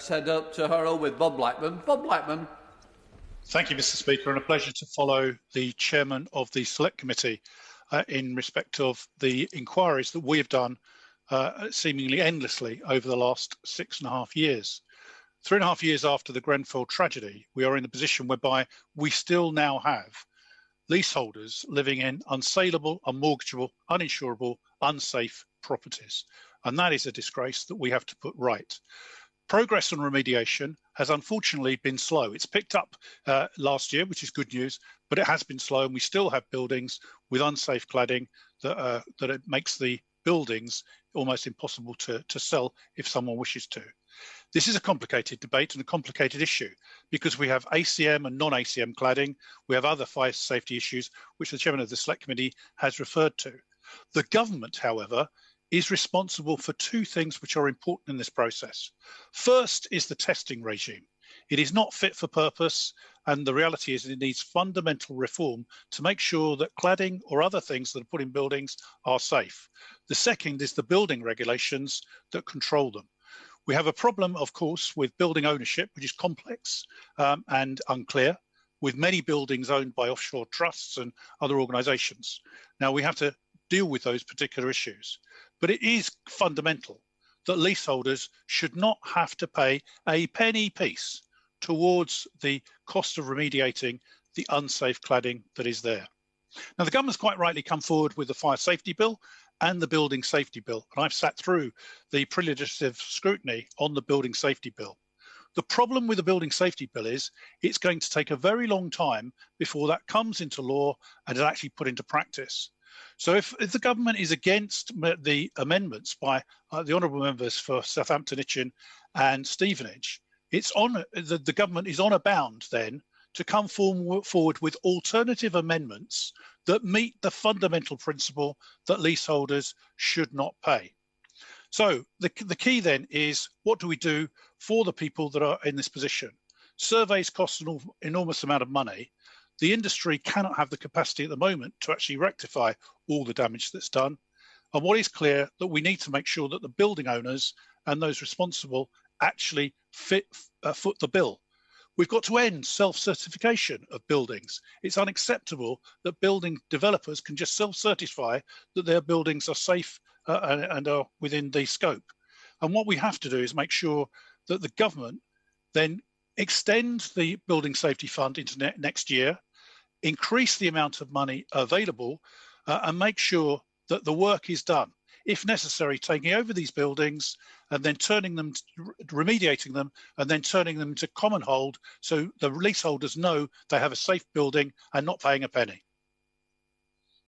send up to Hurrell with Bob Blackman. Bob Blackman. Thank you, Mr. Speaker, and a pleasure to follow the chairman of the Select Committee in respect of the inquiries that we have done seemingly endlessly over the last 6.5 years. 3.5 years after the Grenfell tragedy, we are in a position whereby we still now have leaseholders living in unsaleable, unmortgageable, uninsurable, unsafe properties. And that is a disgrace that we have to put right. Progress on remediation has unfortunately been slow. It's picked up last year, which is good news, but it has been slow, and we still have buildings with unsafe cladding that it makes the buildings almost impossible to sell if someone wishes to. This is a complicated debate and a complicated issue because we have ACM and non-ACM cladding. We have other fire safety issues, which the chairman of the Select Committee has referred to. The government, however, is responsible for two things which are important in this process. First is the testing regime. It is not fit for purpose, and the reality is it needs fundamental reform to make sure that cladding or other things that are put in buildings are safe. The second is the building regulations that control them. We have a problem, of course, with building ownership, which is complex and unclear, with many buildings owned by offshore trusts and other organisations. Now, we have to deal with those particular issues. But it is fundamental that leaseholders should not have to pay a penny piece towards the cost of remediating the unsafe cladding that is there. Now, the government's quite rightly come forward with the fire safety bill and the building safety bill, and I've sat through the pre-legislative scrutiny on the building safety bill. The problem with the building safety bill is it's going to take a very long time before that comes into law and is actually put into practice. So if the government is against the amendments by the honourable members for Southampton, Itchen and Stevenage, the government is on a bound then to come forward with alternative amendments that meet the fundamental principle that leaseholders should not pay. So the key then is, what do we do for the people that are in this position? Surveys cost an enormous amount of money. The industry cannot have the capacity at the moment to actually rectify all the damage that's done. And what is clear, that we need to make sure that the building owners and those responsible actually foot the bill. We've got to end self-certification of buildings. It's unacceptable that building developers can just self-certify that their buildings are safe and are within the scope. And what we have to do is make sure that the government then extend the building safety fund into next year, increase the amount of money available, and make sure that the work is done. If necessary, taking over these buildings and then turning them, remediating them, and then turning them to commonhold so the leaseholders know they have a safe building and not paying a penny.